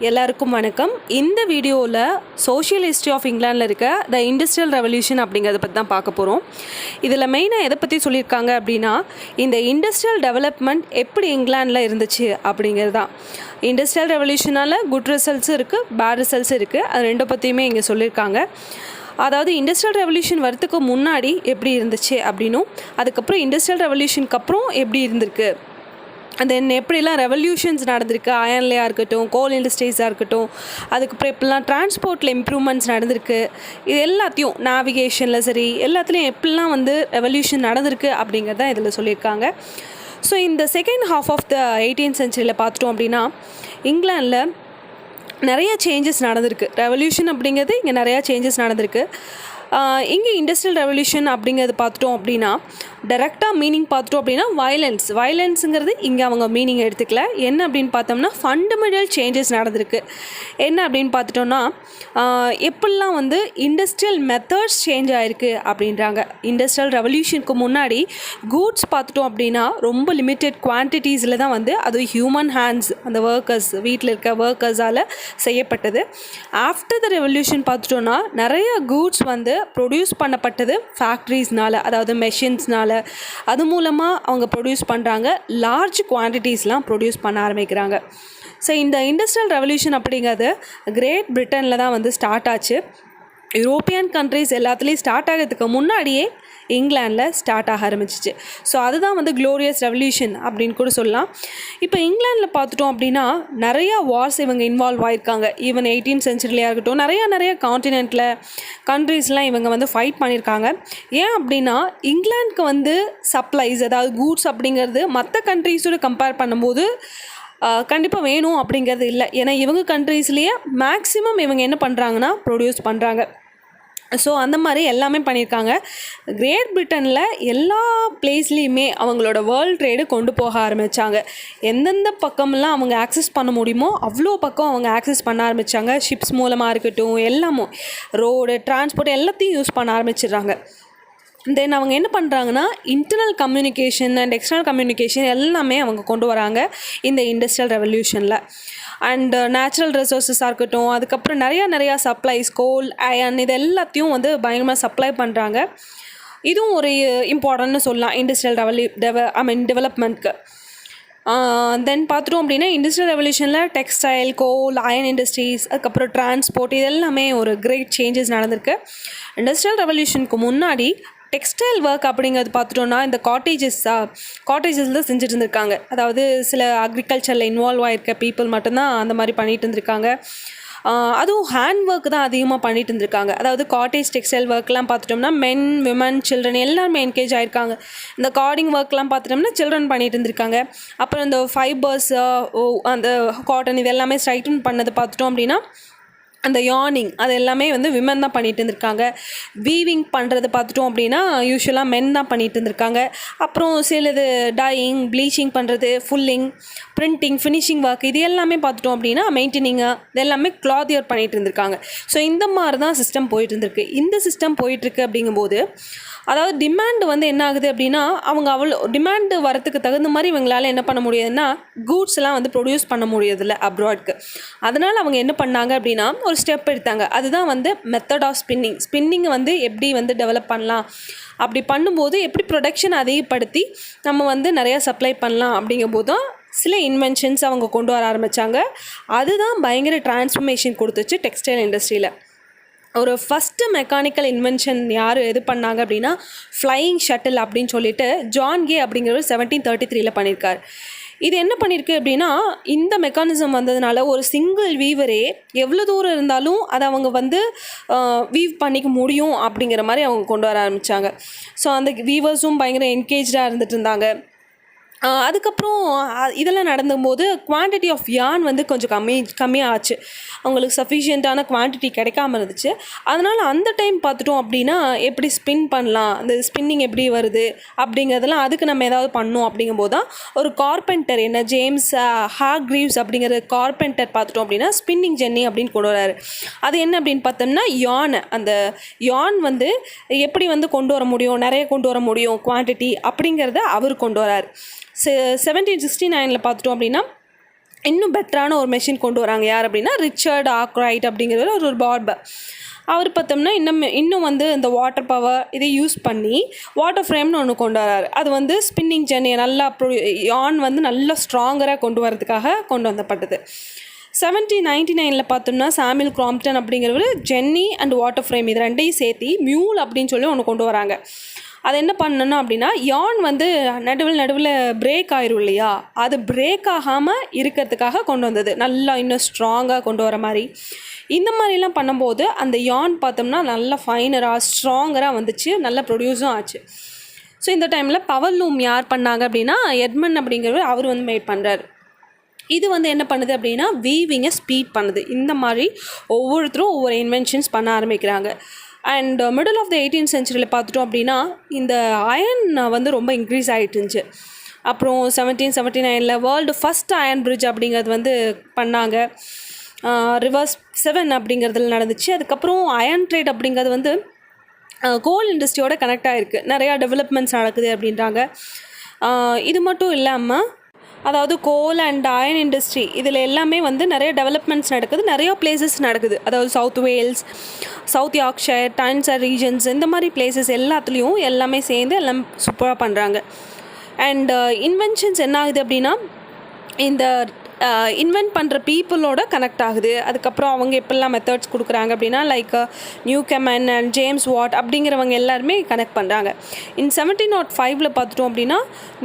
எல்லாருக்கும் வணக்கம். இந்த வீடியோவில் சோஷியல் ஹிஸ்ட்ரி ஆஃப் இங்கிலாண்டில் இருக்க த இண்டஸ்ட்ரியல் ரெவல்யூஷன் அப்படிங்கிறத பற்றி தான் பார்க்க போகிறோம். இதில் மெயினாக எதை பற்றி சொல்லியிருக்காங்க அப்படின்னா, இந்த இண்டஸ்ட்ரியல் டெவலப்மெண்ட் எப்படி இங்கிலாண்டில் இருந்துச்சு அப்படிங்கிறது தான். இண்டஸ்ட்ரியல் ரெவல்யூஷனால் குட் ரிசல்ட்ஸும் இருக்குது, பேட் ரிசல்ட்ஸும் இருக்குது. அது ரெண்டை பற்றியுமே இங்கே சொல்லியிருக்காங்க. அதாவது இண்டஸ்ட்ரியல் ரெவல்யூஷன் வரத்துக்கு முன்னாடி எப்படி இருந்துச்சு அப்படின்னும், அதுக்கப்புறம் இண்டஸ்ட்ரியல் ரெவல்யூஷனுக்கு அப்புறம் எப்படி இருந்திருக்கு, தென் எப்படிலாம் ரெவல்யூஷன்ஸ் நடந்திருக்கு, அயன்லேயாக இருக்கட்டும், கோல் இண்டஸ்ட்ரீஸாக இருக்கட்டும், அதுக்கப்புறம் எப்படிலாம் டிரான்ஸ்போர்ட்டில் இம்ப்ரூவ்மெண்ட்ஸ் நடந்திருக்கு, இது எல்லாத்தையும் நேவிகேஷனில் சரி எல்லாத்துலேயும் எப்படிலாம் ரெவல்யூஷன் நடந்திருக்கு அப்படிங்கிறது தான் இதில் சொல்லியிருக்காங்க. ஸோ இந்த second half of the 18th centuryயில் பார்த்துட்டோம் அப்படின்னா, இங்கிலாண்டில் நிறைய சேஞ்சஸ் நடந்திருக்கு. ரெவல்யூஷன் அப்படிங்கிறது இங்கே நிறையா சேஞ்சஸ் நடந்திருக்கு. இங்கே இண்டஸ்ட்ரியல் ரெவல்யூஷன் அப்படிங்கிறது பார்த்துட்டோம் அப்படின்னா, டைரெக்டாக மீனிங் பார்த்துட்டோம் அப்படின்னா வயலன்ஸுங்கிறது இங்கே அவங்க மீனிங் எடுத்துக்கல. என்ன அப்படின்னு பார்த்தோம்னா, ஃபண்டமெண்டல் சேஞ்சஸ் நடந்திருக்கு. என்ன அப்படின்னு பார்த்துட்டோம்னா, எப்படிலாம் இண்டஸ்ட்ரியல் மெத்தட்ஸ் சேஞ்ச் ஆகிருக்கு அப்படின்றாங்க. இண்டஸ்ட்ரியல் ரெவல்யூஷனுக்கு முன்னாடி கூட்ஸ் பார்த்துட்டோம் அப்படின்னா ரொம்ப லிமிட்டெட் குவான்டிட்டிஸில் தான் அதுவும் ஹியூமன் ஹேண்ட்ஸ், அந்த ஒர்க்கர்ஸ், வீட்டில் இருக்க ஒர்க்கர்ஸால் செய்யப்பட்டது. ஆஃப்டர் த ரெவல்யூஷன் பார்த்துட்டோன்னா நிறைய கூட்ஸ் ப்ரொடியூஸ் பண்ணப்பட்டது ஃபேக்ட்ரிஸ்னால், அதாவது மெஷின்ஸ்னால். அது மூலமாக அவங்க ப்ரொடியூஸ் பண்ணுறாங்க, லார்ஜ் குவான்டிட்டிஸ்லாம் ப்ரொடியூஸ் பண்ண ஆரம்பிக்கிறாங்க. ஸோ இந்த இண்டஸ்ட்ரியல் ரெவல்யூஷன் அப்படிங்கிறது கிரேட் பிரிட்டனில் தான் ஸ்டார்ட் ஆச்சு. யூரோப்பியன் கண்ட்ரிஸ் எல்லாத்துலேயும் ஸ்டார்ட் ஆகிறதுக்கு முன்னாடியே இங்கிலாண்டில் ஸ்டார்ட் ஆக ஆரம்பிச்சிச்சு. ஸோ அதுதான் க்ளோரியஸ் ரெவல்யூஷன் அப்படின்னு கூட சொல்லலாம். இப்போ இங்கிலாண்டில் பார்த்துட்டோம் அப்படின்னா நிறையா வார்ஸ் இவங்க இன்வால்வ் ஆகிருக்காங்க. ஈவன் 18th centuryலையாக இருக்கட்டும், நிறைய காண்டினென்ட்டில் கண்ட்ரீஸ்லாம் இவங்க ஃபைட் பண்ணியிருக்காங்க. ஏன் அப்படின்னா, இங்கிலாந்துக்கு சப்ளைஸ், அதாவது கூட்ஸ் அப்படிங்கிறது மற்ற கண்ட்ரீஸோடு கம்பேர் பண்ணும்போது கண்டிப்பாக வேணும் அப்படிங்கிறது இல்லை. ஏன்னா இவங்க கண்ட்ரீஸ்லேயே மேக்ஸிமம் இவங்க என்ன பண்ணுறாங்கன்னா ப்ரொடியூஸ் பண்ணுறாங்க. ஸோ அந்த மாதிரி எல்லாமே பண்ணியிருக்காங்க. கிரேட் பிரிட்டனில் எல்லா பிளேஸ்லேயுமே அவங்களோட வேர்ல்ட் ட்ரேடு கொண்டு போக ஆரம்பித்தாங்க. எந்தெந்த பக்கம்லாம் அவங்க ஆக்சஸ் பண்ண முடியுமோ அவ்வளோ பக்கம் அவங்க ஆக்சஸ் பண்ண ஆரம்பித்தாங்க. ஷிப்ஸ் மூலமாக இருக்கட்டும், எல்லாமும் ரோடு, டிரான்ஸ்போர்ட் எல்லாத்தையும் யூஸ் பண்ண ஆரம்பிச்சிடுறாங்க. தென் அவங்க என்ன பண்ணுறாங்கன்னா, internal communication and external communication எல்லாமே அவங்க கொண்டு வராங்க இந்த இண்டஸ்ட்ரியல் ரெவல்யூஷனில். அண்ட் நேச்சுரல் ரிசோர்ஸஸாக இருக்கட்டும், அதுக்கப்புறம் நிறையா சப்ளைஸ், கோல், அயன், இது எல்லாத்தையும் பயங்கரமாக சப்ளை பண்ணுறாங்க. இதுவும் ஒரு இம்பார்ட்டன்ட்னு சொல்லலாம் இண்டஸ்ட்ரியல் டெவலப்மெண்ட்க்கு. தென் பார்த்துட்டோம் அப்படின்னா, இண்டஸ்ட்ரியல் ரெவல்யூஷனில் டெக்ஸ்டைல், கோல், அயன் இண்டஸ்ட்ரீஸ், அதுக்கப்புறம் டிரான்ஸ்போர்ட், இது எல்லாமே ஒரு கிரேட் சேஞ்சஸ் நடந்திருக்கு. இண்டஸ்ட்ரியல் ரெவல்யூஷனுக்கு முன்னாடி டெக்ஸ்டைல் ஒர்க் அப்படிங்கிறது பார்த்துட்டோன்னா, இந்த காட்டேஜஸில் தான் செஞ்சுட்டு இருந்திருக்காங்க. அதாவது சில அக்ரிகல்ச்சரில் இன்வால்வ் ஆகிருக்க பீப்புள் மட்டும்தான் அந்த மாதிரி பண்ணிகிட்டு இருந்திருக்காங்க. அதுவும் ஹேண்ட் ஒர்க் தான் அதிகமாக பண்ணிகிட்டு இருந்திருக்காங்க. அதாவது காட்டேஜ் டெக்ஸ்டைல் ஒர்க்லாம் பார்த்துட்டோம்னா மென், விமன், சில்ட்ரன் எல்லாருமே என்கேஜ் ஆகிருக்காங்க. இந்த கார்டிங் ஒர்க்லாம் பார்த்துட்டோம்னா சில்ட்ரன் பண்ணிகிட்டு இருந்திருக்காங்க. அப்புறம் இந்த ஃபைபர்ஸ், அந்த காட்டன், இது எல்லாமே ஸ்ட்ரைட்டன் பண்ணது பார்த்துட்டோம் அப்படின்னா அந்த யார்னிங், அது எல்லாமே விமன் தான் பண்ணிகிட்டு இருந்திருக்காங்க. வீவிங் பண்ணுறது பார்த்துட்டோம் அப்படின்னா யூஸ்வலாக மென் தான் பண்ணிகிட்டு இருந்திருக்காங்க. அப்புறம் சிலது டையிங், ப்ளீச்சிங் பண்ணுறது, ஃபுல்லிங், பிரிண்டிங், ஃபினிஷிங் ஒர்க், இது எல்லாமே பார்த்துட்டோம் அப்படின்னா மெயின்டெனிங்கு, இது எல்லாமே கிளாத்தியர் பண்ணிகிட்டு இருந்திருக்காங்க. ஸோ இந்த மாதிரி தான் சிஸ்டம் போயிட்டு இருந்திருக்கு. இந்த சிஸ்டம் போயிட்டுருக்கு அப்படிங்கும்போது, அதாவது டிமாண்டு என்ன ஆகுது அப்படின்னா, அவங்க அவ்வளோ டிமாண்டு வரத்துக்கு தகுந்த மாதிரி இவங்களால் என்ன பண்ண முடியாதுன்னா கூட்ஸ்லாம் ப்ரொடியூஸ் பண்ண முடியதில்லை அப்ராட்க்கு. அதனால் அவங்க என்ன பண்ணாங்க அப்படின்னா ஒரு ஸ்டெப் எடுத்தாங்க. அதுதான் மெத்தட் ஆஃப் ஸ்பின்னிங்கை எப்படி டெவலப் பண்ணலாம், அப்படி பண்ணும்போது எப்படி ப்ரொடக்ஷன் அதிகப்படுத்தி நம்ம நிறையா சப்ளை பண்ணலாம் அப்படிங்கும்போது தான் சில இன்வென்ஷன்ஸ் அவங்க கொண்டு வர ஆரம்பித்தாங்க. அதுதான் பயங்கர டிரான்ஸ்ஃபர்மேஷன் கொடுத்துச்சு டெக்ஸ்டைல் இண்டஸ்ட்ரியில். ஒரு ஃபஸ்ட்டு மெக்கானிக்கல் இன்வென்ஷன் எது பண்ணாங்க அப்படின்னா, ஃப்ளையிங் ஷட்டில் அப்படின்னு சொல்லிட்டு ஜான் கே அப்படிங்கிறவர் 1733 பண்ணியிருக்கார். இது என்ன பண்ணியிருக்கு அப்படின்னா, இந்த மெக்கானிசம் வந்ததுனால ஒரு சிங்கிள் வீவரே எவ்வளோ தூரம் இருந்தாலும் அதை அவங்க வீவ் பண்ணிக்க முடியும் அப்படிங்கிற மாதிரி அவங்க கொண்டு வர ஆரம்பித்தாங்க. ஸோ அந்த வீவர்ஸும் பயங்கர என்கேஜாக இருந்துட்டு இருந்தாங்க. அதுக்கப்புறம் இதெல்லாம் நடந்தும்போது குவான்டிட்டி ஆஃப் யான் கொஞ்சம் கம்மியாச்சு. அவங்களுக்கு சஃபிஷியண்ட்டான குவான்டிட்டி கிடைக்காம இருந்துச்சு. அதனால் அந்த டைம் பார்த்துட்டோம் அப்படின்னா, எப்படி ஸ்பின் பண்ணலாம், அந்த ஸ்பின்னிங் எப்படி வருது அப்படிங்கிறதெல்லாம் அதுக்கு நம்ம ஏதாவது பண்ணோம் அப்படிங்கும்போது தான் ஒரு கார்பெண்டர், ஜேம்ஸ் ஹார்க்ரீவ்ஸ் அப்படிங்கிற கார்பெண்டர் பார்த்துட்டோம் அப்படின்னா ஸ்பின்னிங் ஜென்னி அப்படின்னு கொண்டு வராரு. அது என்ன அப்படின்னு பார்த்தோம்னா, அந்த யான் எப்படி கொண்டு வர முடியும், நிறைய கொண்டு வர முடியும் குவான்டிட்டி அப்படிங்கிறத அவர் கொண்டு வரார். 1769 பார்த்துட்டோம் அப்படின்னா இன்னும் பெட்டரான ஒரு மெஷின் கொண்டு வராங்க. யார் அப்படின்னா ரிச்சர்ட் ஆர்க்ரைட் அப்படிங்கிறவர் ஒரு பார்பர். அவர் பார்த்தோம்னா இன்னும் வந்து இந்த வாட்டர் பவர் இதை யூஸ் பண்ணி வாட்டர் ஃப்ரேம்னு ஒன்று கொண்டு வராரு. அது வந்து ஸ்பின்னிங் ஜென்னியை நல்லா யான் வந்து நல்லா ஸ்ட்ராங்கராக கொண்டு வரதுக்காக கொண்டு வந்தப்பட்டது. 1799 பார்த்தோம்னா சாமுவேல் கிராம்ப்டன் அப்படிங்கிறவர் ஜென்னி அண்ட் வாட்டர் ஃப்ரேம் இது ரெண்டையும் சேர்த்து மியூல் அப்படின்னு சொல்லி ஒன்று கொண்டு வராங்க. அது என்ன பண்ணணும் அப்படின்னா யான் வந்து நடுவில் பிரேக் ஆயிரும் இல்லையா, அது பிரேக் ஆகாமல் இருக்கிறதுக்காக கொண்டு வந்தது. நல்லா இன்னும் ஸ்ட்ராங்காக கொண்டு வர மாதிரி இந்த மாதிரிலாம் பண்ணும்போது அந்த யான் பார்த்தோம்னா நல்லா ஃபைனராக ஸ்ட்ராங்கராக வந்துச்சு, நல்லா ப்ரொடியூஸும் ஆச்சு. ஸோ இந்த டைமில் பவர் லூம் யார் பண்ணாங்க அப்படின்னா எட்மன் அப்படிங்கிறவர் அவர் வந்து மேட் பண்ணுறாரு. இது வந்து என்ன பண்ணுது அப்படின்னா வீவிங்கை ஸ்பீட் பண்ணுது. இந்த மாதிரி ஒவ்வொருத்தரும் ஒவ்வொரு இன்வென்ஷன்ஸ் பண்ண ஆரம்பிக்கிறாங்க. And middle of the 18th சென்ச்சுரியில் பார்த்துட்டோம் அப்படின்னா இந்த அயன் வந்து ரொம்ப இன்க்ரீஸ் ஆகிட்டு இருந்துச்சு. அப்புறம் 1779 வேர்ல்டு ஃபஸ்ட் அயன் பிரிட்ஜ் அப்படிங்கிறது வந்து பண்ணாங்க. ரிவர்ஸ் 7 அப்படிங்கிறதுல நடந்துச்சு. அதுக்கப்புறம் அயன் ட்ரேட் அப்படிங்கிறது வந்து கோல் இண்டஸ்ட்ரியோட கனெக்ட் ஆகிருக்கு, நிறையா டெவலப்மெண்ட்ஸ் நடக்குது அப்படின்றாங்க. இது மட்டும் இல்லாமல் அதாவது கோல் அண்ட் அயன் இண்டஸ்ட்ரி இதில் எல்லாமே வந்து நிறைய டெவலப்மெண்ட்ஸ் நடக்குது, நிறையா பிளேசஸ் நடக்குது. அதாவது South Wales, South Yorkshire, Tyneside regions இந்த மாதிரி பிளேசஸ் எல்லாத்துலேயும் எல்லாமே சேர்ந்து எல்லாம் சூப்பராக பண்ணுறாங்க. அண்ட் இன்வென்ஷன்ஸ் என்ன ஆகுது அப்படின்னா இந்த இன்வென்ட் பண்ணுற பீப்புளோட கனெக்ட் ஆகுது. அதுக்கப்புறம் அவங்க எப்படிலாம் மெத்தட்ஸ் கொடுக்குறாங்க அப்படின்னா லைக் நியூகமன் அண்ட் ஜேம்ஸ் வாட் அப்படிங்கிறவங்க எல்லாருமே கனெக்ட் பண்ணுறாங்க. இன் 1705 பார்த்துட்டோம் அப்படின்னா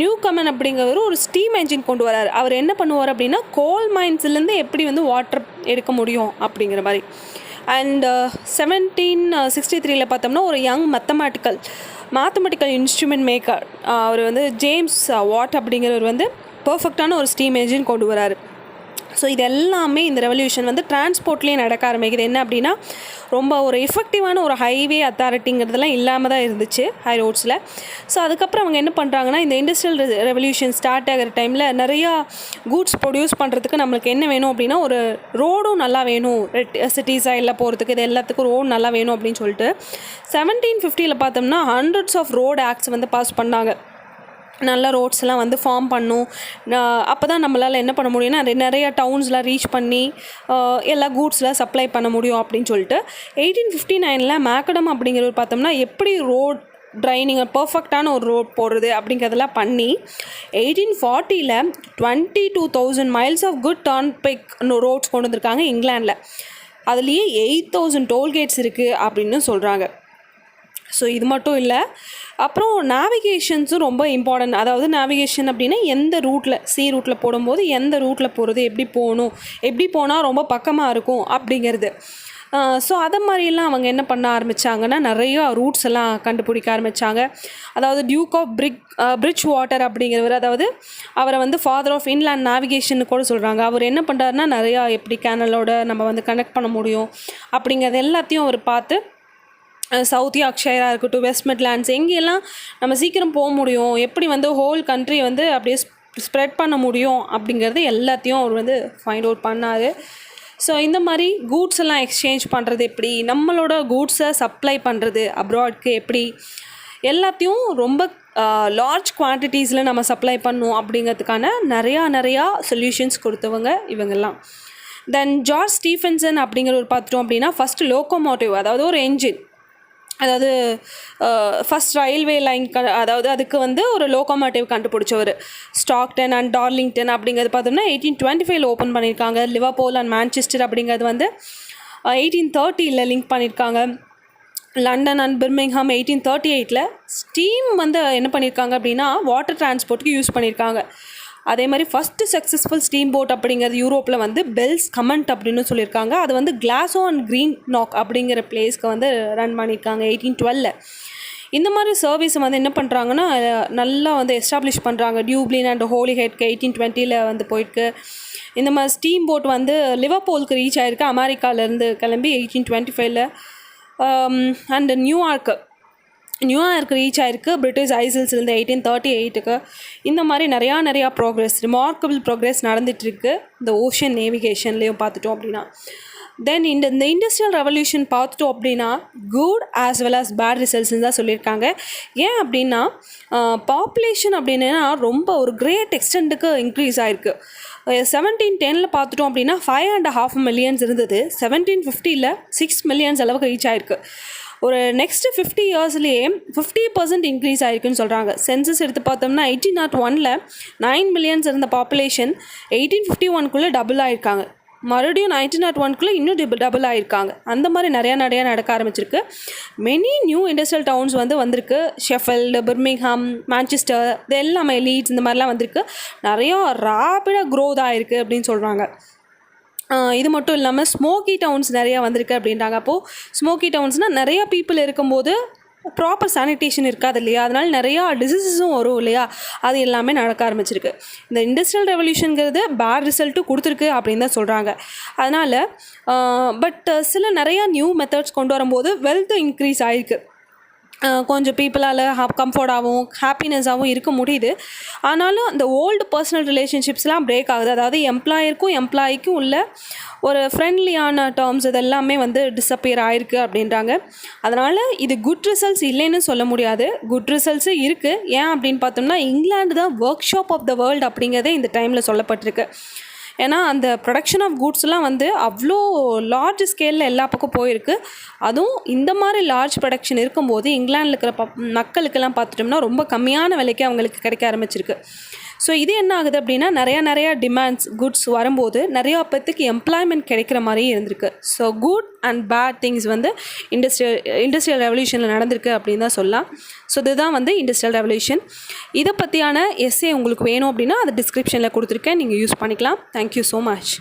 நியூகமன் அப்படிங்கிறவர் ஒரு ஸ்டீம் என்ஜின் கொண்டு வரார். அவர் என்ன பண்ணுவார் அப்படின்னா கோல் மைன்ஸ்லேருந்து எப்படி வந்து வாட்டர் எடுக்க முடியும் அப்படிங்கிற மாதிரி. அண்ட் 1763 பார்த்தோம்னா ஒரு யங் மேத்தமெட்டிக்கல் இன்ஸ்ட்ருமெண்ட் மேக்கர் அவர் வந்து ஜேம்ஸ் வாட் அப்படிங்கிறவர் வந்து பர்ஃபெக்டான ஒரு ஸ்டீம் என்ஜின் கொண்டு வராரு. ஸோ இது எல்லாமே இந்த ரெவல்யூஷன் வந்து டிரான்ஸ்போர்ட்லேயே நடக்க ஆரம்பிக்குது. என்ன அப்படின்னா ரொம்ப ஒரு எஃபெக்டிவான ஒரு ஹைவே அத்தாரிட்டிங்கிறதுலாம் இல்லாமல் தான் இருந்துச்சு ஹை ரோட்ஸில். ஸோ அதுக்கப்புறம் அவங்க என்ன பண்ணுறாங்கன்னா இந்த இண்டஸ்ட்ரியல் ரெவல்யூஷன் ஸ்டார்ட் ஆகிற டைமில் நிறையா கூட்ஸ் ப்ரொடியூஸ் பண்ணுறதுக்கு நம்மளுக்கு என்ன வேணும் அப்படின்னா ஒரு ரோடும் நல்லா வேணும், சிட்டி சைடில் போகிறதுக்கு இது எல்லாத்துக்கும் ரோடு நல்லா வேணும் அப்படின்னு சொல்லிட்டு 1750 பார்த்தோம்னா ஹண்ட்ரட்ஸ் ஆஃப் ரோடு ஆக்ட்ஸ் வந்து பாஸ் பண்ணாங்க. நல்ல ரோட்ஸ்லாம் வந்து ஃபார்ம் பண்ணும். அப்போ தான் நம்மளால் என்ன பண்ண முடியும்னா நிறையா டவுன்ஸ்லாம் ரீச் பண்ணி எல்லா கூட்ஸ்லாம் சப்ளை பண்ண முடியும் அப்படின்னு சொல்லிட்டு 1859 மேக்கடம் அப்படிங்கிறவர் பார்த்தோம்னா எப்படி ரோட் ட்ரைனிங் பர்ஃபெக்டான ஒரு ரோட் போடுறது அப்படிங்கிறதெல்லாம் பண்ணி 1840 22,000 மைல்ஸ் ஆஃப் குட் டர்ன்பிக் ரோட்ஸ் கொண்டு வந்திருக்காங்க இங்கிலாண்டில். அதுலேயே 8,000 டோல்கேட்ஸ் இருக்குது அப்படின்னு சொல்கிறாங்க. ஸோ இது மட்டும் இல்லை, அப்புறம் நேவிகேஷன்ஸும் ரொம்ப இம்பார்ட்டன்ட். அதாவது நேவிகேஷன் அப்படின்னா எந்த ரூட்டில் ரூட்டில் போடும்போது எந்த ரூட்டில் போகிறது, எப்படி போனால் ரொம்ப பக்கமாக இருக்கும் அப்படிங்கிறது. ஸோ அதை மாதிரிலாம் அவங்க என்ன பண்ண ஆரம்பித்தாங்கன்னா நிறையா ரூட்ஸ் எல்லாம் கண்டுபிடிக்க ஆரம்பித்தாங்க. அதாவது டியூக் ஆஃப் பிரிட்ஜ் வாட்டர் அப்படிங்கிறவர், அதாவது அவரை வந்து ஃபாதர் ஆஃப் இன்லேண்ட் நேவிகேஷன் கூட சொல்கிறாங்க. அவர் என்ன பண்ணுறாருன்னா நிறையா எப்படி கேனலோட நம்ம வந்து கனெக்ட் பண்ண முடியும் அப்படிங்கிறது எல்லாத்தையும் அவர் பார்த்து சவுத் யார்க்ஷயராக இருக்கட்டும், வெஸ்ட் மிட்லாண்ட்ஸ் எங்கெல்லாம் நம்ம சீக்கிரம் போக முடியும், எப்படி வந்து ஹோல் கண்ட்ரி வந்து அப்படியே ஸ்ப்ரெட் பண்ண முடியும் அப்படிங்கிறது எல்லாத்தையும் அவர் வந்து ஃபைண்ட் அவுட் பண்ணார். ஸோ இந்த மாதிரி கூட்ஸ் எல்லாம் எக்ஸ்சேஞ்ச் பண்ணுறது எப்படி, நம்மளோட கூட்ஸை சப்ளை பண்ணுறது அப்ராட்க்கு எப்படி, எல்லாத்தையும் ரொம்ப லார்ஜ் குவான்டிட்டிஸில் நம்ம சப்ளை பண்ணணும் அப்படிங்கிறதுக்கான நிறையா சொல்யூஷன்ஸ் கொடுத்தவங்க இவங்கெல்லாம். தென் ஜார்ஜ் ஸ்டீஃபன்சன் அப்படிங்கிறவர் பார்த்துட்டோம் அப்படின்னா ஃபஸ்ட்டு லோக்கோமோட்டிவ், அதாவது ஒரு என்ஜின், அதாவது ஃபஸ்ட் ரயில்வே லைன் அதாவது அதுக்கு வந்து ஒரு லோக்கோமோட்டிவ் கண்டுபிடிச்சவர். ஸ்டாக்டன் அண்ட் டார்லிங்டன் அப்படிங்கிறது பார்த்தோம்னா 1825 ஓப்பன் பண்ணியிருக்காங்க. லிவர்பூல் அண்ட் மான்செஸ்டர் அப்படிங்கிறது வந்து 1830 லிங்க் பண்ணியிருக்காங்க. லண்டன் அண்ட் பிர்மிங்ஹாம் 1838 ஸ்டீம் வந்து என்ன பண்ணியிருக்காங்க அப்படின்னா வாட்டர் டிரான்ஸ்போர்ட்டுக்கு யூஸ் பண்ணியிருக்காங்க. அதே மாதிரி ஃபஸ்ட்டு சக்ஸஸ்ஃபுல் ஸ்டீம் போட் அப்படிங்கிறது யூரோப்பில் வந்து பெல்ஸ் கமெண்ட் அப்படின்னு சொல்லியிருக்காங்க. அது வந்து கிளாஸோ அண்ட் க்ரீன் நாக் அப்படிங்கிற பிளேஸ்க்கு வந்து ரன் பண்ணியிருக்காங்க 1812. இந்த மாதிரி சர்வீஸை வந்து என்ன பண்ணுறாங்கன்னா நல்லா வந்து எஸ்டாப்ளிஷ் பண்ணுறாங்க. டியூப்ளின் அண்ட் ஹோலிஹெட்க்கு 1820 வந்து போயிருக்கு. இந்த மாதிரி ஸ்டீம் போட் வந்து லிவர்பூலுக்கு ரீச் ஆகிருக்கு அமெரிக்காவிலேருந்து கிளம்பி 1825. அண்ட் நியூயார்க் ரீச் ஆகிருக்கு பிரிட்டிஷ் ஐசில்ஸ்லேருந்து 1838. இந்த மாதிரி நிறையா ரிமார்க்கபிள் ப்ரோக்ரஸ் நடந்துகிட்ருக்கு இந்த ஓஷன் நேவிகேஷன்லேயும் பார்த்துட்டோம் அப்படின்னா. தென் இந்த இண்டஸ்ட்ரியல் ரெவல்யூஷன் பார்த்துட்டோம் அப்படின்னா good as well as bad ரிசல்ட்ஸ்ன்னு தான் சொல்லியிருக்காங்க. ஏன் அப்படின்னா பாப்புலேஷன் அப்படின்னா ரொம்ப ஒரு கிரேட் எக்ஸ்டெண்டுக்கு இன்க்ரீஸ் ஆகிருக்கு. 1710 பார்த்துட்டோம் அப்படின்னா 5.5 மில்லியன்ஸ் இருந்தது. 1750 6 மில்லியன்ஸ் அளவுக்கு ரீச் ஆகிருக்கு. ஒரு நெக்ஸ்ட்டு 50 இயர்ஸ்லேயே 50% இன்க்ரீஸ் ஆகிருக்குன்னு சொல்கிறாங்க. சென்சஸ் எடுத்து பார்த்தோம்னா 1801 9 மில்லியன்ஸ் இருந்த பாப்புலேஷன் 1851 டபுள் ஆகிருக்காங்க. மறுபடியும் 1901 இன்னும் டபுள் ஆகிருக்காங்க. அந்த மாதிரி நிறையா நடக்க ஆரம்பிச்சிருக்கு. மெனி நியூ இண்டஸ்ட்ரியல் டவுன்ஸ் வந்திருக்கு. ஷெஃபெல்டு, பர்மிங்ஹாம், மான்செஸ்டர், இது எல்லாமே லீட்ஸ் இந்த மாதிரிலாம் வந்திருக்கு. நிறையா ரேப்பிடாக க்ரோத் ஆகிருக்கு அப்படின்னு சொல்கிறாங்க. இது மட்டும் இல்லாமல் ஸ்மோக்கி டவுன்ஸ் நிறையா வந்திருக்கு அப்படின்றாங்க. அப்போது ஸ்மோக்கி டவுன்ஸ்னால் நிறையா பீப்புள் இருக்கும்போது ப்ராப்பர் சானிடேஷன் இருக்காது இல்லையா, அதனால் நிறையா டிசீஸஸும் வரும் இல்லையா, அது எல்லாமே நடக்க ஆரம்பிச்சிருக்கு. இந்த இண்டஸ்ட்ரியல் ரெவல்யூஷனுங்கிறது பேட் ரிசல்ட்டும் கொடுத்துருக்கு அப்படின்னு தான் சொல்கிறாங்க. அதனால் பட் சில நிறையா நியூ மெத்தட்ஸ் கொண்டு வரும்போது வெல்த் இன்க்ரீஸ் ஆகிருக்கு. கொஞ்சம் பீப்புளால் கம்ஃபர்டாகவும் ஹாப்பினஸாகவும் இருக்க முடியுது. ஆனாலும் அந்த ஓல்டு பர்சனல் ரிலேஷன்ஷிப்ஸ்லாம் பிரேக் ஆகுது. அதாவது எம்ப்ளாயருக்கும் எம்ப்ளாயிக்கும் உள்ள ஒரு ஃப்ரெண்ட்லியான டேர்ம்ஸ் இதெல்லாமே டிஸப்பியர் ஆகிருக்கு அப்படின்றாங்க. அதனால் இது குட் ரிசல்ட்ஸ் இல்லைன்னு சொல்ல முடியாது, குட் ரிசல்ட்ஸு இருக்குது. ஏன் அப்படின்னு பார்த்தோம்னா இங்கிலாந்து தான் workshop of the world அப்படிங்கிறதே இந்த டைமில் சொல்லப்பட்டிருக்கு. ஏன்னா அந்த ப்ரொடக்ஷன் ஆஃப் கூட்ஸ்லாம் அவ்வளோ லார்ஜ் ஸ்கேலில் எல்லா பக்கம் போயிருக்கு. அதுவும் இந்த மாதிரி லார்ஜ் ப்ரொடக்ஷன் இருக்கும்போது இங்கிலாண்டில் இருக்கிற மக்களுக்கெல்லாம் பார்த்துட்டோம்னா ரொம்ப கம்மியான விலைக்கு அவங்களுக்கு கிடைக்க ஆரம்பிச்சிருக்கு. ஸோ இது என்ன ஆகுது அப்படின்னா நிறையா டிமாண்ட்ஸ் குட்ஸ் வரும்போது நிறையா பேத்துக்கு எம்ப்ளாய்மெண்ட் கிடைக்கிற மாதிரியே இருந்திருக்கு. So good and bad things industrial ரெவல்யூஷனில் நடந்திருக்கு அப்படின்னு தான் சொல்லலாம். ஸோ இதுதான் இண்டஸ்ட்ரியல் ரெவல்யூஷன். இதை பற்றியான எஸ்ஸே உங்களுக்கு வேணும் அப்படின்னா அது டிஸ்கிரிப்ஷனில் கொடுத்துருக்கேன், நீங்கள் யூஸ் பண்ணிக்கலாம். Thank you so much.